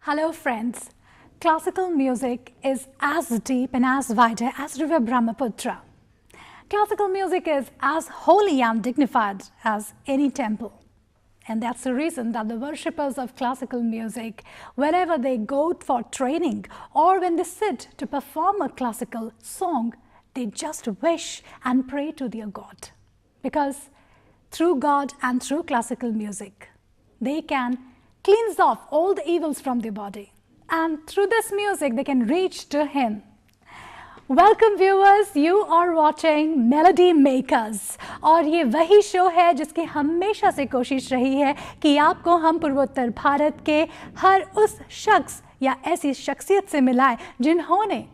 Hello friends, classical music is as deep and as wide as River Brahmaputra. Classical music is as holy and dignified as any temple. And that's the reason that the worshippers of classical music, wherever they go for training or when they sit to perform a classical song, they just wish and pray to their God. Because through God and through classical music, they can cleanse off all the evils from their body. And through this music, they can reach to Him. Welcome viewers, you are watching Melody Makers और ये वही show है जिसकी हमेशा से कोशिश रही है कि आपको हम पूर्वोत्तर भारत के हर उस शख्स या ऐसी शख्सियत से मिलाएं जिन्होंने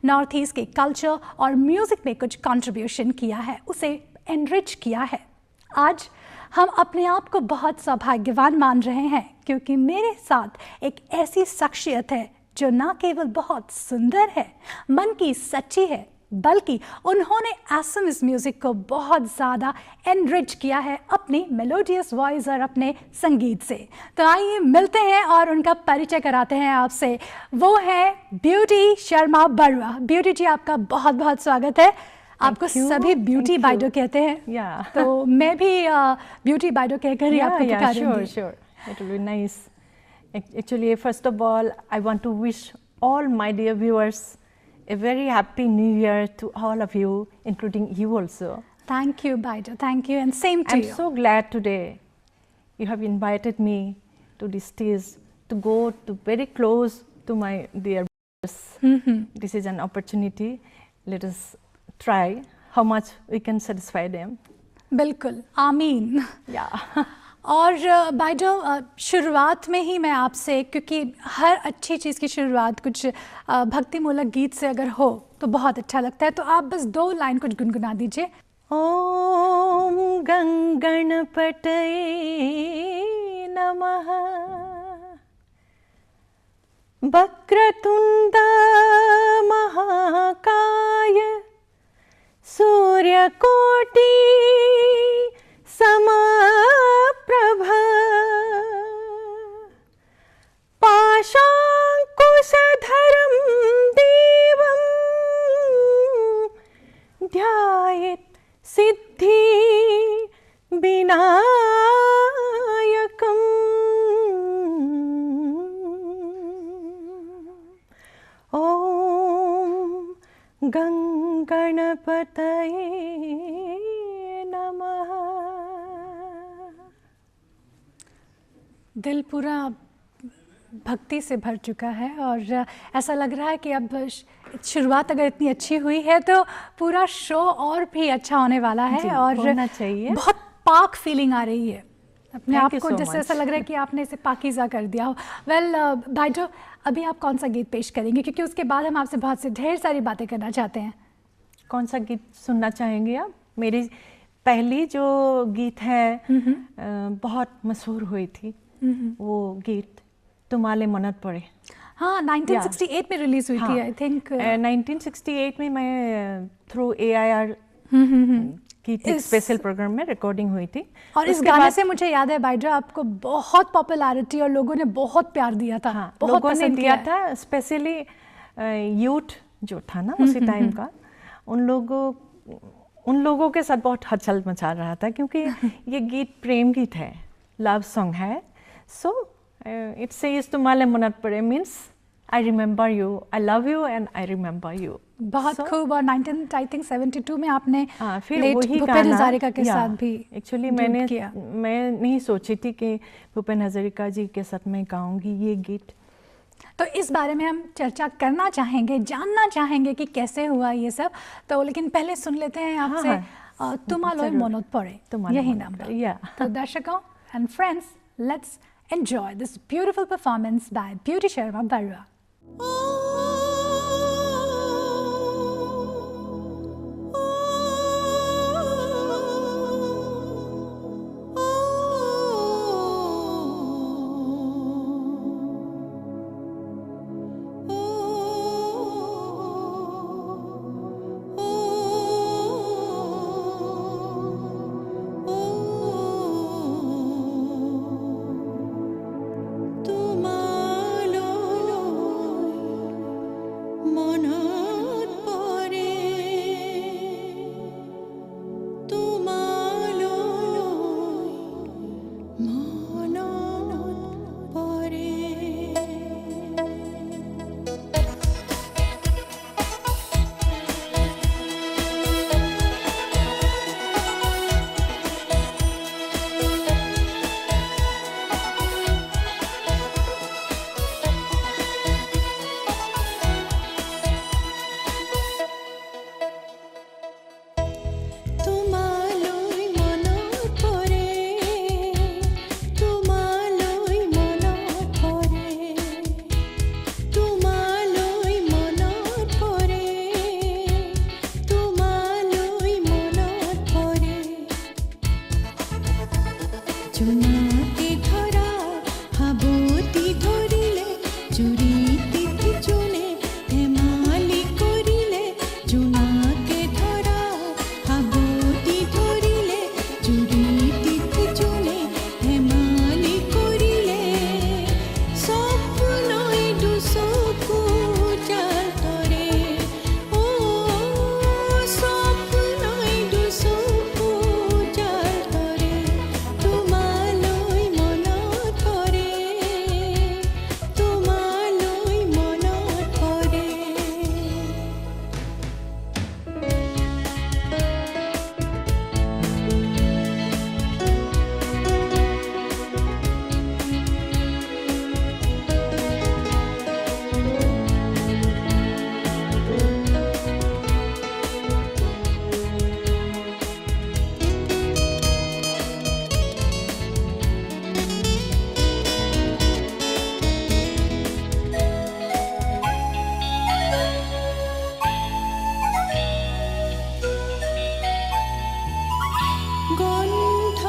नॉर्थ ईस्ट के कल्चर और म्यूज़िक में कुछ कंट्रीब्यूशन किया है, उसे एनरिच किया है। आज हम अपने आप को बहुत सौभाग्यवान मान रहे हैं क्योंकि मेरे साथ एक ऐसी शख्सियत है जो ना केवल बहुत सुंदर है, मन की सच्ची है, बल्कि उन्होंने असमिस म्यूजिक को बहुत ज़्यादा एनरिच किया है अपनी मेलोडियस वॉइस और अपने संगीत से। तो आइए मिलते हैं और उनका परिचय कराते हैं आपसे। वो है ब्यूटी शर्मा बरुआ। ब्यूटी जी, आपका बहुत बहुत स्वागत है। आपको सभी ब्यूटी बाइडो कहते हैं, तो मैं भी ब्यूटी बाइडो कहकर ही आपको पुकारूंगी। Sure. It will be nice. Actually, first of all, I want to wish all my dear viewers a very happy New Year to all of you, including you also. Thank you, Baido. Thank you, and same to you. I'm so glad today you have invited me to this stage to go to very close to my dear viewers. This is an opportunity. Let us try how much we can satisfy them. बिल्कुल, आमीन। Yeah. और Baidu, शुरुआत में ही मैं आपसे, क्योंकि हर अच्छी चीज़ की शुरुआत कुछ भक्तिमूलक गीत से अगर हो तो बहुत अच्छा लगता है, तो आप बस 2 लाइन कुछ गुनगुना दीजिए। ओम गणपतये नमः वक्रतुंड महाकाय सूर्यकोटि समप्रभ पाशांकुशधरं देवं ध्यायेत् सिद्धि विनायकम्। ओम गणपतये नमः। दिल पूरा भक्ति से भर चुका है और ऐसा लग रहा है कि अब शुरुआत अगर इतनी अच्छी हुई है तो पूरा शो और भी अच्छा होने वाला है और होना चाहिए। बहुत पाक फीलिंग आ रही है अपने आप को, so जैसे ऐसा लग रहा है कि आपने इसे पाकीज़ा कर दिया हो। वेल बाइडो, अभी आप कौन सा गीत पेश करेंगे, क्योंकि उसके बाद हम आपसे बहुत से ढेर सारी बातें करना चाहते हैं। कौन सा गीत सुनना चाहेंगे आप? मेरी पहली जो गीत है बहुत मशहूर हुई थी, वो गीत तुम्हारे मनत पड़े। हाँ, 1968 में रिलीज हुई थी, आई थिंक 1968 में मैं थ्रू AIR की थी, स्पेशल प्रोग्राम में रिकॉर्डिंग हुई थी। और इस गाने से मुझे याद है बाइड्रा, आपको बहुत पॉपुलैरिटी और लोगों ने बहुत प्यार दिया था। हाँ, बहुत लोगों ने दिया था, स्पेशली यूथ जो था ना उसी टाइम का, उन लोगों के साथ बहुत हलचल मचा रहा था, क्योंकि ये गीत प्रेम गीत है, लव सॉन्ग है। सो इट सेज तुम्हारे मनत पड़े means I remember you, I love you and I remember you. बहुत खूब। और 1972 में आपने फिर वही भूपेन हजारिका के साथ भी एक्चुअली मैं नहीं सोची थी कि भूपेन हजारिका जी के साथ मैं गाऊंगी ये गीत। तो इस बारे में हम चर्चा करना चाहेंगे, जानना चाहेंगे कि कैसे हुआ ये सब, तो लेकिन पहले सुन लेते हैं आपसे तुम्हारे मनत पड़े, यही नंबर। तो दर्शकों and friends, let's enjoy this beautiful performance by Beauty Sharma Barua. Tumalo জোনাকে ধৰা সাৱতি ধৰিলে জুৰি তিথি জোনে ধেমালি কৰিলে জোনাকে ধৰা সাৱতি ধৰিলে জুৰি তিথি জোনে ধেমালি কৰিলে সপোনই দুচকু জাল তৰে সপোনই দুচকু জাল তৰে তোমালৈ মনত পৰে তোমালৈ মনত পৰে গন্ধ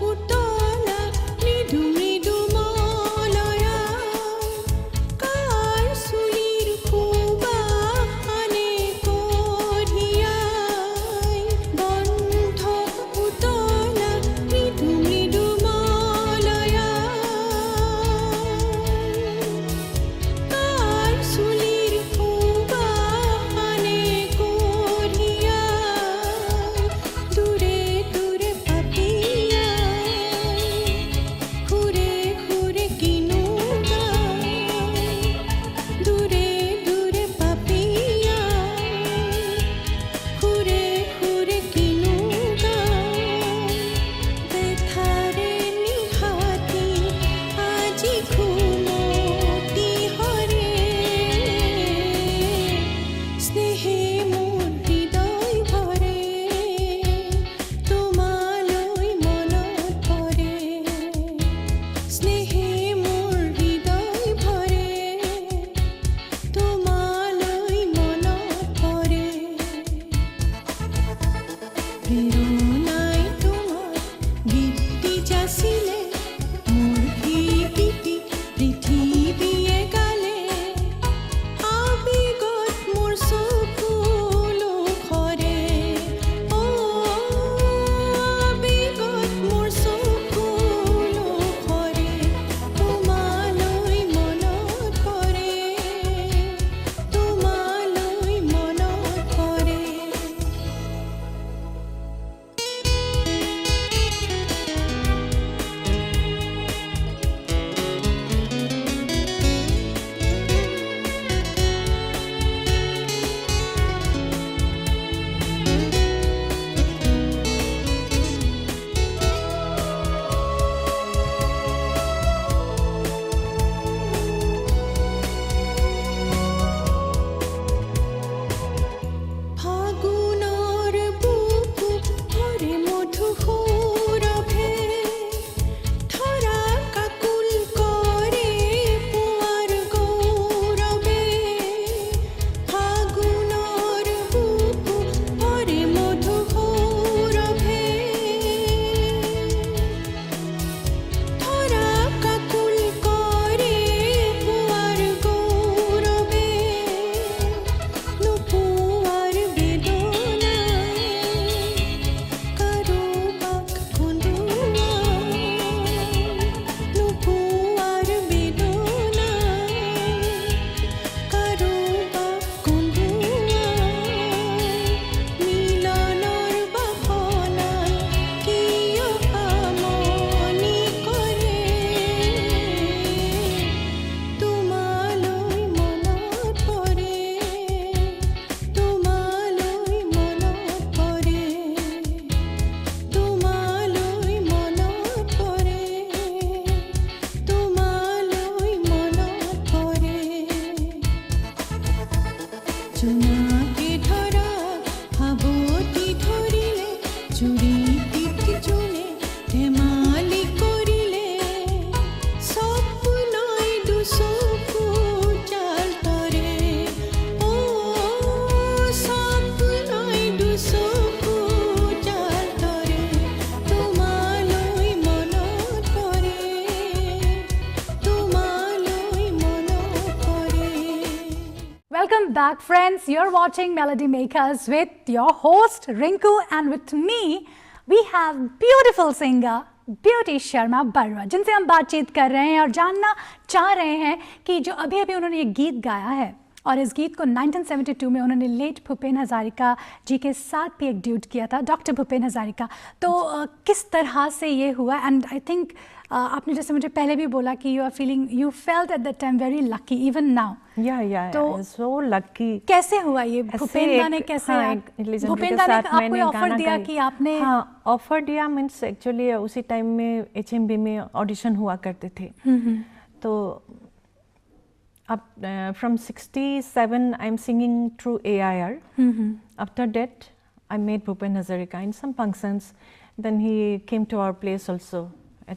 উতলা মৃদু মৃদু মলয়া কাৰ চুলিৰ সুবাসনে কঢ়িয়াই গন্ধ উতলা মৃদু মৃদু মলয়া কাৰ চুলিৰ সুবাসনে কঢ়িয়াই দূৰে দূৰে পাপিয়াই ঘূৰে ঘূৰে কিনো গায় দূৰে দূৰে পাপিয়াই ঘূৰে ঘূৰে কিনো গায় বেথাৰে নিশাতি আজি ঘুমতি হৰে স্নেহে মোৰ হৃদয় ভৰে তোমালৈ মনত পৰে স্নেহে মোৰ হৃদয় ভৰে তোমালৈ মনত পৰে প্ৰেৰণাই তোমাৰ গীতটি যাচিলে মোৰ গীতটি পৃথিৱীয়ে গালে আবেগত মোৰ চকুলো খৰে আবেগত মোৰ চকুলো খৰে তোমালৈ মনত পৰে তোমালৈ মনত পৰে Welcome back, friends. You're watching Melody Makers with your host Rinku, and with me we have beautiful singer beauty Sharma Barua, जिनसे हम बातचीत कर रहे हैं और जानना चाह रहे हैं कि जो अभी अभी उन्होंने ये गीत गाया है, और इस गीत को 1972 में उन्होंने लेट भूपेन हजारिका जी के साथ भी एक ड्यूट किया था, डॉक्टर भूपेन हजारिका। तो किस तरह से ये हुआ? एंड आई थिंक आपने जैसे मुझे पहले भी बोला कि you felt at that time very lucky even now. तो सो लकी। कैसे हुआ ये? भूपेन दा ने कैसे भूपेन दा ने आपको ऑफर दिया कि आपने? हाँ, ऑफर दिया मीन्स एक्चुअली उसी टाइम में HMB में ऑडिशन हुआ करते थे। तो अब from 67 I'm singing through AIR. After that I met Bhupen Hazarika in some functions. Then he came to our place also at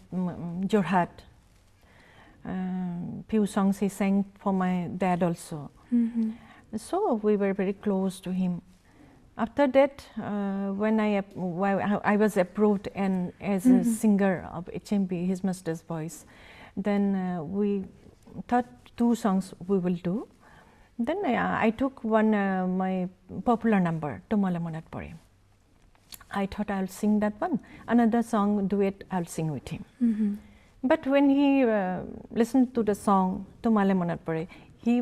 Jorhat. Few songs he sang for my dad also. So we were very close to him. After that, when I was approved and as a singer of HMB, his master's voice, then we thought 2 songs we will do. Then I took one my popular number, Tumala Monat Pore. I thought I'll sing that one. Another song, duet, I'll sing with him. But when he listened to the song, Tumale Monat Pore, he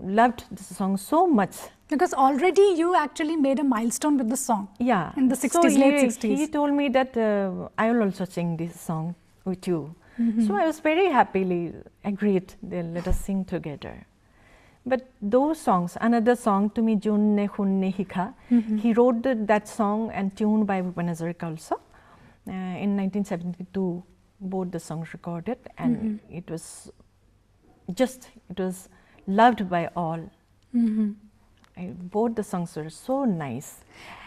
loved the song so much. Because already you actually made a milestone with the song. Yeah. In the 60s, so late 60s. He told me that I will also sing this song with you. So I was very happily agreed, then let us sing together. But those songs, another song, Tumi Jun Ne Hun Ne Hika, he wrote that song and tuned by Bhupen Hazarika also. In 1972, both the songs recorded, and it was loved by all. Both the songs were so nice.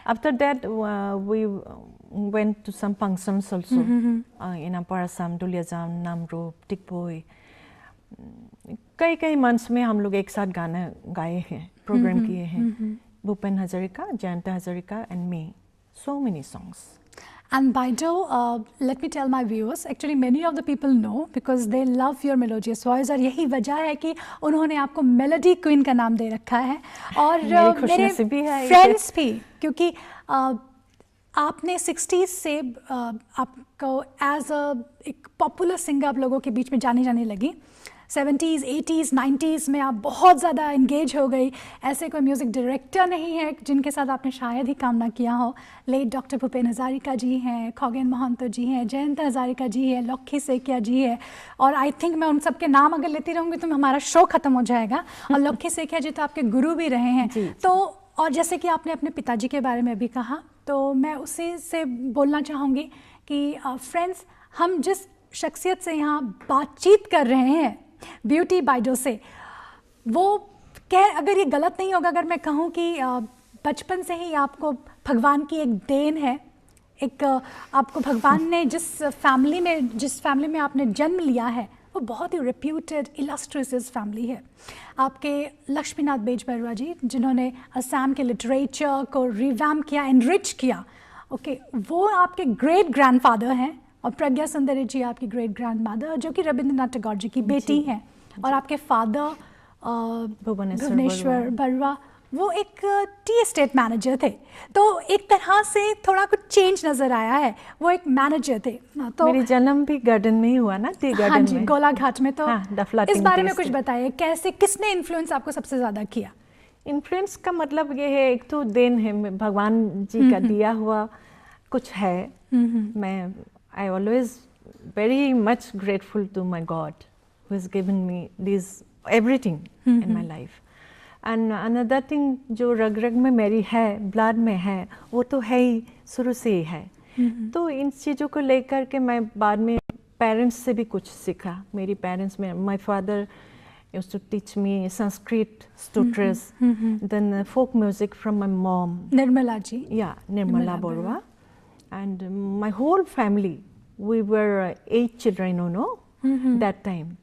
After that, we went to some functions also in Aparasam, Duliazam, Namrup, Tikpoi. कई months में हम लोग एक साथ गाना गाए हैं, programme किए हैं. Bhupen Hazarika, Jayanta Hazarika and me. So many songs. And Baido, let me tell my viewers, actually many of the people know because they love your melodious voice, और यही वजह है कि उन्होंने आपको मेलोडी क्वीन का नाम दे रखा है. और मेरे फ्रेंड्स भी, क्योंकि आपने 60s से आपको एज एक पॉपुलर सिंगर आप लोगों के बीच में जाने लगी. 70s, 80s, 90s में आप बहुत ज़्यादा इंगेज हो गई. ऐसे कोई म्यूज़िक डायरेक्टर नहीं है जिनके साथ आपने शायद ही काम ना किया हो. लेट डॉक्टर भूपेन हजारिका जी हैं, खगेन महंतो जी हैं, जयंता हजारिका जी हैं, लक्खी सेकिया जी है, और आई थिंक मैं उन सब के नाम अगर लेती रहूँगी तो हमारा शो ख़त्म हो जाएगा. और लक्खी सेकिया जी तो आपके गुरु भी रहे हैं. तो और जैसे कि आपने अपने पिताजी के बारे में भी कहा, तो मैं उसी से बोलना चाहूँगी कि फ्रेंड्स, हम जिस शख्सियत से यहाँ बातचीत कर रहे हैं, ब्यूटी बाइडो से, वो अगर ये गलत नहीं होगा अगर मैं कहूँ कि बचपन से ही आपको भगवान की एक देन है. एक आपको भगवान ने जिस फैमिली में आपने जन्म लिया है, वो बहुत ही रेप्यूटेड इलस्ट्रियस फैमिली है. आपके लक्ष्मीनाथ बेजबरुआ जी, जिन्होंने असम के लिटरेचर को रिवैम्प किया, एनरिच किया, ओके, वो आपके ग्रेट ग्रैंडफादर हैं. और प्रज्ञा सुंदरी जी आपकी ग्रेट ग्रैंडमदर, जो कि रविंद्रनाथ टैगोर जी की बेटी हैं. और आपके फादर भुवनेश्वर बरुआ, वो एक टी एस्टेट मैनेजर थे. तो एक तरह से थोड़ा कुछ चेंज नज़र आया है. वो एक मैनेजर थे. तो मेरी जन्म भी गार्डन में ही हुआ ना, टी गार्डन में. हाँ जी, गोलाघाट में. तो इस बारे में कुछ बताइए, कैसे, किसने इन्फ्लुएंस आपको सबसे ज़्यादा किया? इन्फ्लुएंस का मतलब ये है, एक तो देन है, भगवान जी का दिया हुआ कुछ है. मैं I always very much grateful to my God who has given me everything in my life. And another thing जो रग में मेरी है, ब्लड में है, वो तो है ही, शुरू से ही है. तो इन चीज़ों को लेकर के मैं बाद में पेरेंट्स से भी कुछ सीखा. मेरी पेरेंट्स में, my father used to teach me Sanskrit sutras, then folk music from my mom. Nirmala ji. Yeah, Nirmala Borua. And my whole family, we were 8 children, that time.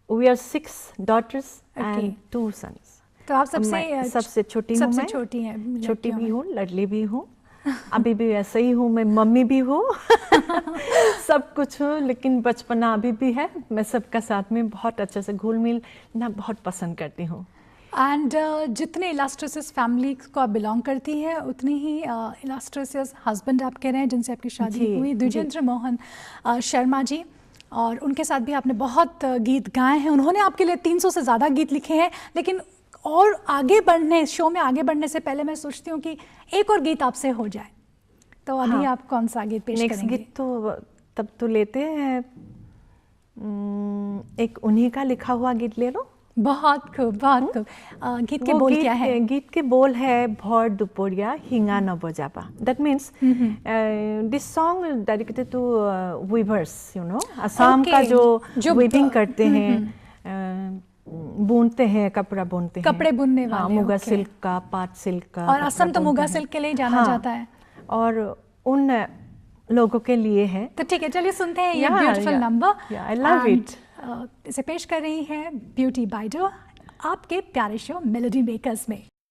We are 6 daughters and 2 sons. तो आप सबसे छोटी हूँ मैं. छोटी भी हूँ, लड़ली भी हूँ. अभी भी ऐसे ही हूँ, मैं मम्मी भी हूँ. सब कुछ हूँ, लेकिन बचपना अभी भी है. मैं सबका साथ में बहुत अच्छे से घुल मिल ना बहुत पसंद करती हूँ. एंड जितने इलास्ट्रेसियस फैमिली को आप बिलोंग करती है उतने ही इलास्ट्रेसियस हस्बैंड आप कह रहे हैं जिनसे आपकी शादी जी, हुई, जी। द्विजेंद्र मोहन शर्मा जी, और उनके साथ भी आपने बहुत गीत गाए हैं। उन्होंने आपके लिए 300 से ज़्यादा गीत लिखे हैं। लेकिन और आगे बढ़ने, शो में आगे बढ़ने से पहले मैं सोचती हूँ कि एक और गीत आपसे हो जाए, तो अभी हाँ। आप कौन सा गीत पेश नेक्स्ट करेंगे? गीत तो तब तो लेते हैं, एक उन्हीं का लिखा हुआ गीत ले लो। बहुत खूब, बहुत खूब। गीत के वो बोल क्या है? गीत के बोल है भर दुपहरिया हिंगा न बजाबा। That means this song dedicated to viewers, you know, Assam का Okay, जो वीविंग करते हैं, बुनते हैं, कपड़ा बुनते हैं, कपड़े बुनने हाँ, वाले, मुगा okay। सिल्क का, पाट सिल्क का, और कपड़ा असम तो बुनते मुगा हैं। सिल्क के लिए जाना हाँ, जाता है। और उन लोगों के लिए है। तो ठीक है, चलिए सुनते हैं ये Yeah, beautiful yeah. Number. Yeah, I love it. इसे पेश कर रही है ब्यूटी बाइडो आपके प्यारे शो मेलोडी मेकर्स में। ओ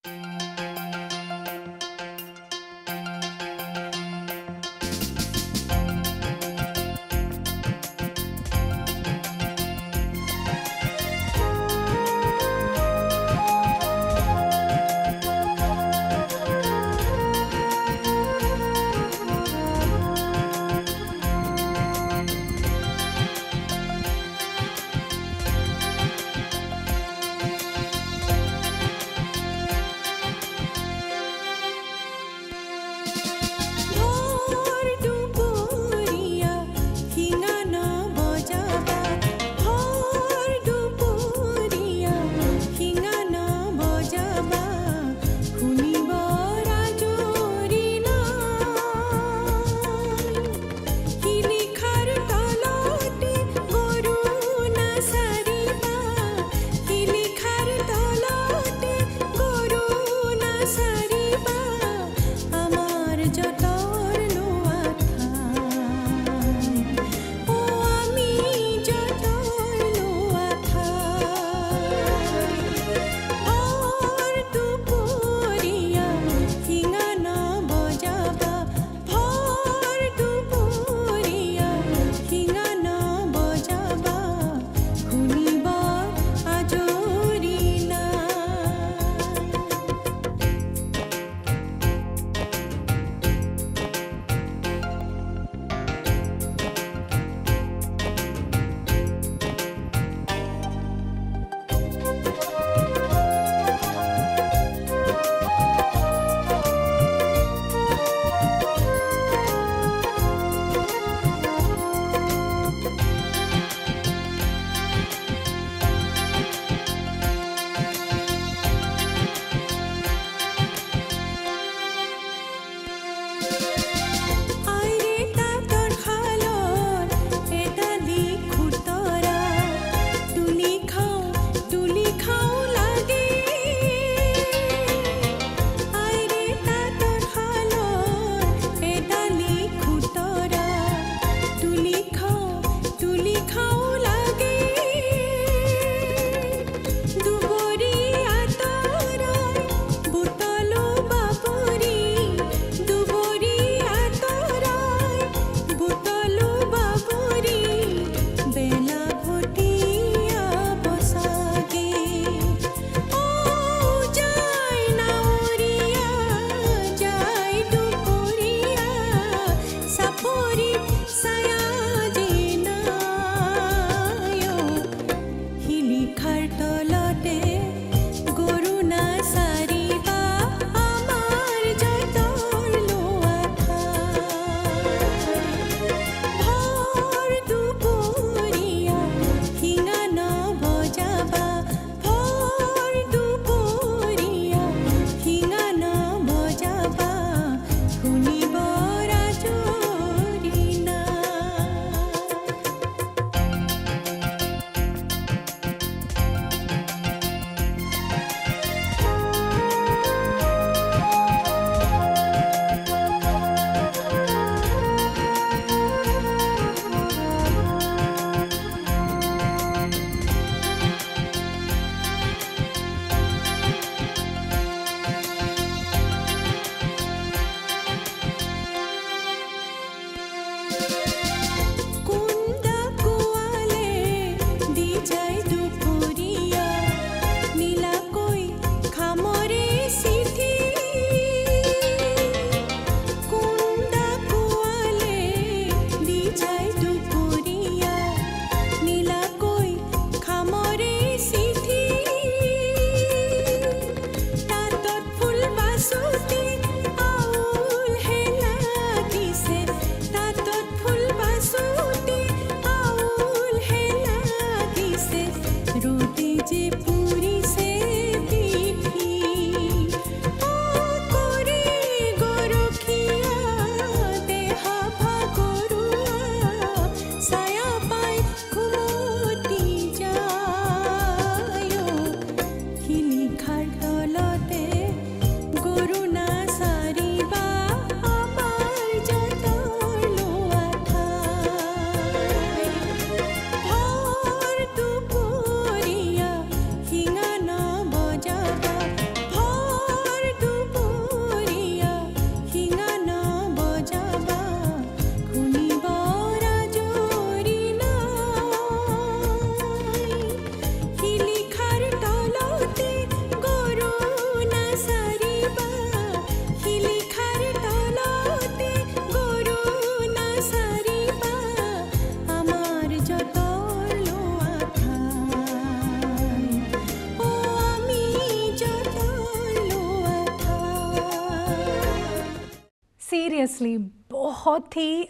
सीरियसली बहुत ही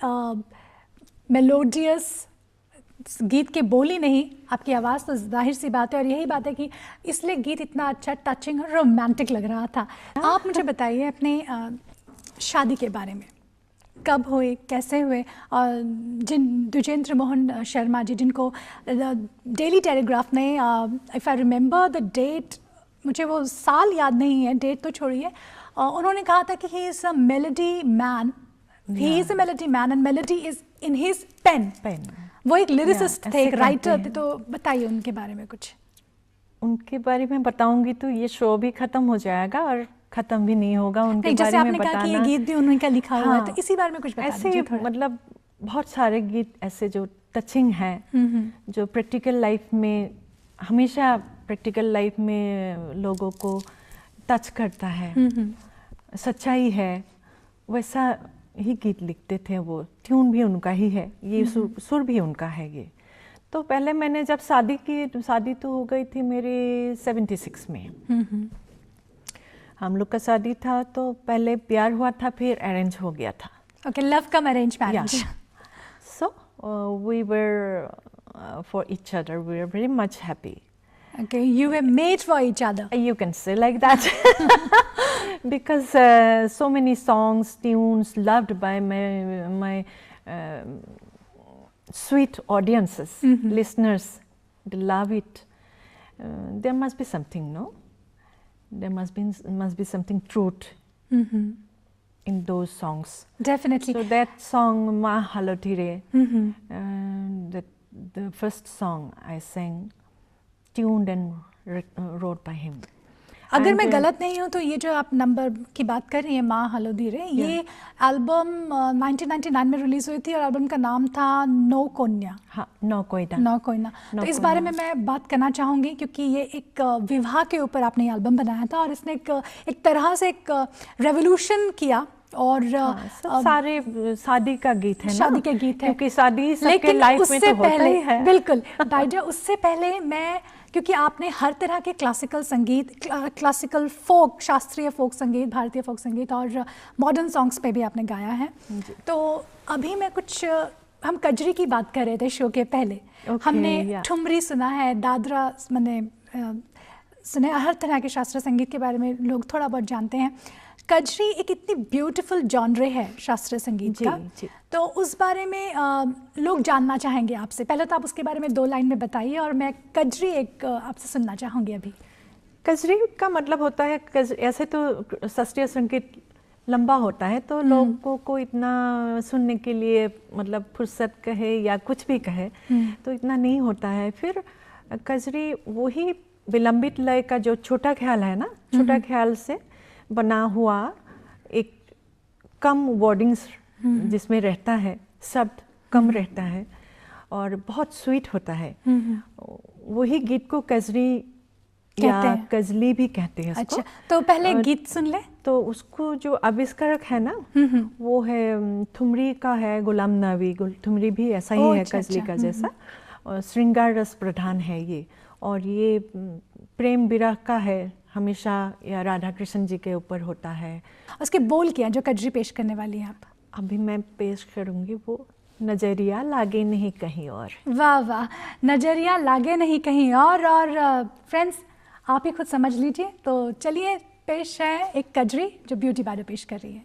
मेलोडियस गीत के बोल ही नहीं, आपकी आवाज़ तो जाहिर सी बात है, और यही बात है कि इसलिए गीत इतना अच्छा, टचिंग और रोमांटिक लग रहा था। आप मुझे बताइए अपने शादी के बारे में, कब हुए, कैसे हुए, और जिन द्विजेंद्र मोहन शर्मा जी, जिनको डेली टेलीग्राफ ने, if I remember the date, मुझे वो साल याद नहीं है, डेट तो छोड़िए, उन्होंने कहा था कि he is a melody man, he is a melody man and melody is in his pen. वो एक लिरिसिस्ट थे, एक राइटर थे, तो बताइए उनके बारे में कुछ। उनके बारे में बताऊंगी तो ये शो भी खत्म हो जाएगा और खत्म भी नहीं होगा उनके नहीं, जैसे बारे में आपने कहा कि ये बताना। गीत भी उन्हीं का लिखा हुआ है, हाँ, तो इसी बारे में कुछ बता ऐसे दीजिए थोड़ा। मतलब बहुत सारे गीत ऐसे जो टचिंग हैं, जो प्रैक्टिकल लाइफ में, हमेशा प्रैक्टिकल लाइफ में लोगों को टच करता है, सच्चाई है, वैसा ही गीत लिखते थे वो। ट्यून भी उनका ही है, ये सुर भी उनका है ये। तो पहले मैंने जब शादी की, शादी तो हो गई थी मेरी 76 में, हम लोग का शादी था, तो पहले प्यार हुआ था, फिर अरेंज हो गया था। Okay, love come arrange marriage. So we were for each other, we were very much happy. Okay, you were made for each other. You can say like that. Because so many songs, tunes loved by my sweet audiences, listeners, they love it. There must be something, no? There must be something truth in those songs. Definitely. So that song, Ma Halotire, the first song I sang, tuned and wrote by him. अगर And, मैं गलत नहीं हूँ तो ये जो आप number की बात कर रही हैं, माँ हलो धीरे, ये एल्बम 1999 में रिलीज हुई थी और एल्बम का नाम था नो कोन्या। हाँ, नो कोयना। नो कोयना। तो इस बारे में मैं बात करना चाहूँगी, क्योंकि ये एक विवाह के ऊपर आपने एल्बम बनाया था और इसने एक तरह से एक रेवोल्यूशन किया। और सारे शादी का गीत है ना, शादी के गीत है, क्योंकि शादी सबके लाइफ में तो होता ही है। बिल्कुल डाइजा, उससे पहले मैं, क्योंकि आपने हर तरह के क्लासिकल संगीत, क्लासिकल फोक, शास्त्रीय फोक संगीत, भारतीय फोक संगीत और मॉडर्न सॉन्ग्स पे भी आपने गाया है, तो अभी मैं कुछ, हम कजरी की बात कर रहे थे शो के पहले, हमने ठुमरी सुना है, दादरा मैंने सुने, हर तरह के शास्त्रीय संगीत के बारे में लोग थोड़ा बहुत जानते हैं। कजरी एक इतनी ब्यूटीफुल जॉनरे है शास्त्रीय संगीत का, तो उस बारे में लोग जानना चाहेंगे आपसे। पहले तो आप उसके बारे में 2 लाइन में बताइए, और मैं कजरी एक आपसे सुनना चाहूँगी अभी। कजरी का मतलब होता है, ऐसे तो शास्त्रीय संगीत लंबा होता है, तो लोगों को इतना सुनने के लिए, मतलब फुर्सत कहे या कुछ भी कहे, तो इतना नहीं होता है। फिर कजरी वही विलंबित लय का जो छोटा ख्याल है ना, छोटा ख्याल से बना हुआ एक कम वर्डिंग्स जिसमें रहता है, शब्द कम रहता है और बहुत स्वीट होता है, वही गीत को कजरी या कजली भी कहते हैं उसको। अच्छा, तो पहले गीत सुन ले। तो उसको जो आविष्कारक है ना, वो है ठुमरी का है गुलाम नबी। ठुमरी भी ऐसा ही है कजली का जैसा, और श्रृंगार रस प्रधान है ये, और ये प्रेम विरह का है हमेशा, या राधा कृष्ण जी के ऊपर होता है। उसके बोल क्या जो कजरी पेश करने वाली हैं आप? अभी मैं पेश करूंगी वो, नजरिया लागे नहीं कहीं और। वाह वाह, नजरिया लागे नहीं कहीं और फ्रेंड्स आप ही खुद समझ लीजिए। तो चलिए पेश है एक कजरी जो ब्यूटी बादो पेश कर रही है।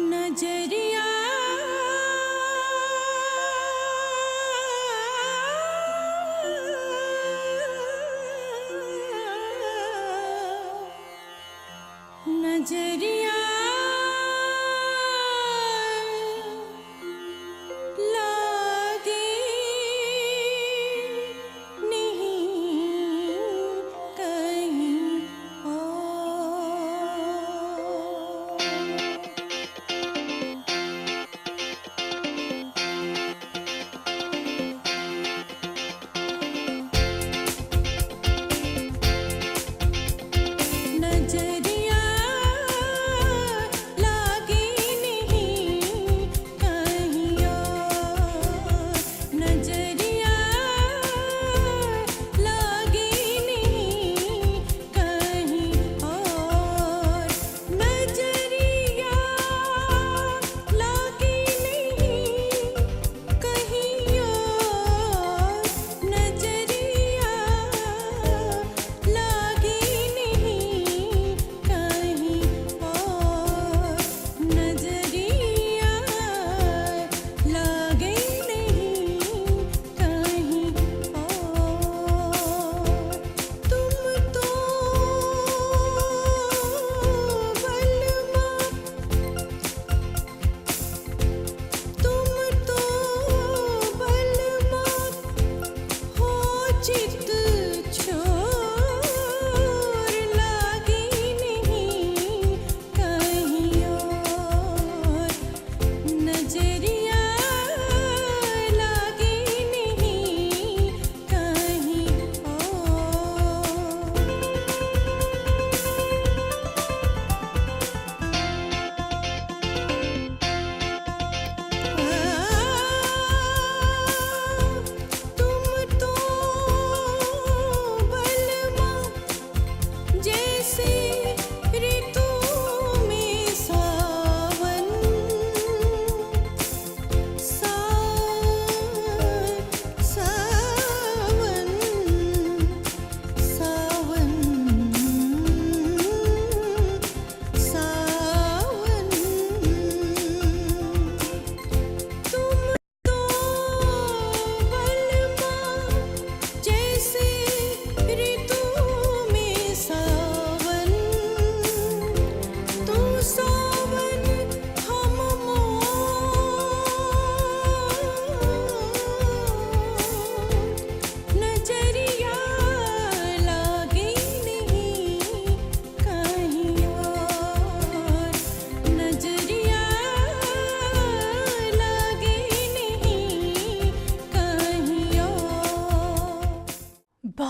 नजरिया नजरिया लागे नहीं कहीं नजरिया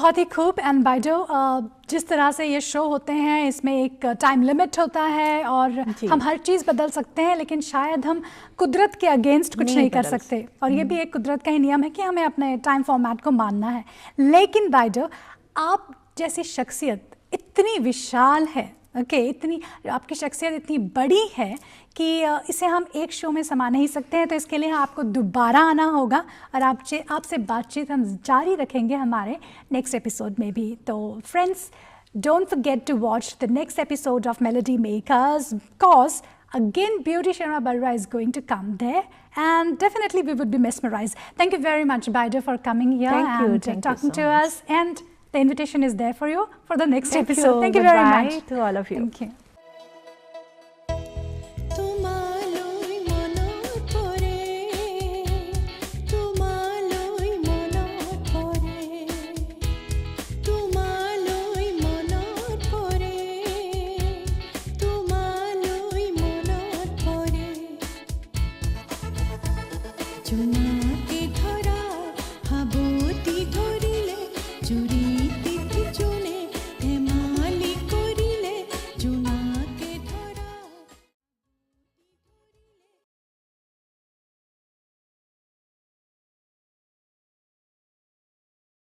बहुत ही खूब। एंड बाइडो, जिस तरह से ये शो होते हैं इसमें एक टाइम लिमिट होता है और जी। हम हर चीज़ बदल सकते हैं, लेकिन शायद हम कुदरत के अगेंस्ट कुछ नहीं कर बदल सकते। और ये भी एक कुदरत का ही नियम है कि हमें अपने टाइम फॉर्मेट को मानना है। लेकिन बाइडो, आप जैसी शख्सियत इतनी विशाल है, ओके, इतनी आपकी शख्सियत इतनी बड़ी है कि इसे हम एक शो में समा नहीं सकते हैं। तो इसके लिए आपको दोबारा आना होगा और आपसे बातचीत हम जारी रखेंगे हमारे नेक्स्ट एपिसोड में भी। तो friends, don't forget to watch the next episode of Melody Makers, because again Beauty Sharma Barra is going to come there and definitely we would be mesmerized. Thank you very much, Baido, for coming here Thank you, and thank you talking so to much. us, and the invitation is there for you for the next Thank episode. you. Thank you very Goodbye much to all of you. Thank you. তোমালৈ মনত পৰে তোমালৈ মনত পৰে তোমালৈ মনত পৰে তোমালৈ মনত পৰে জোনাকে ধৰা সাৱটি ধৰিলে জুৰি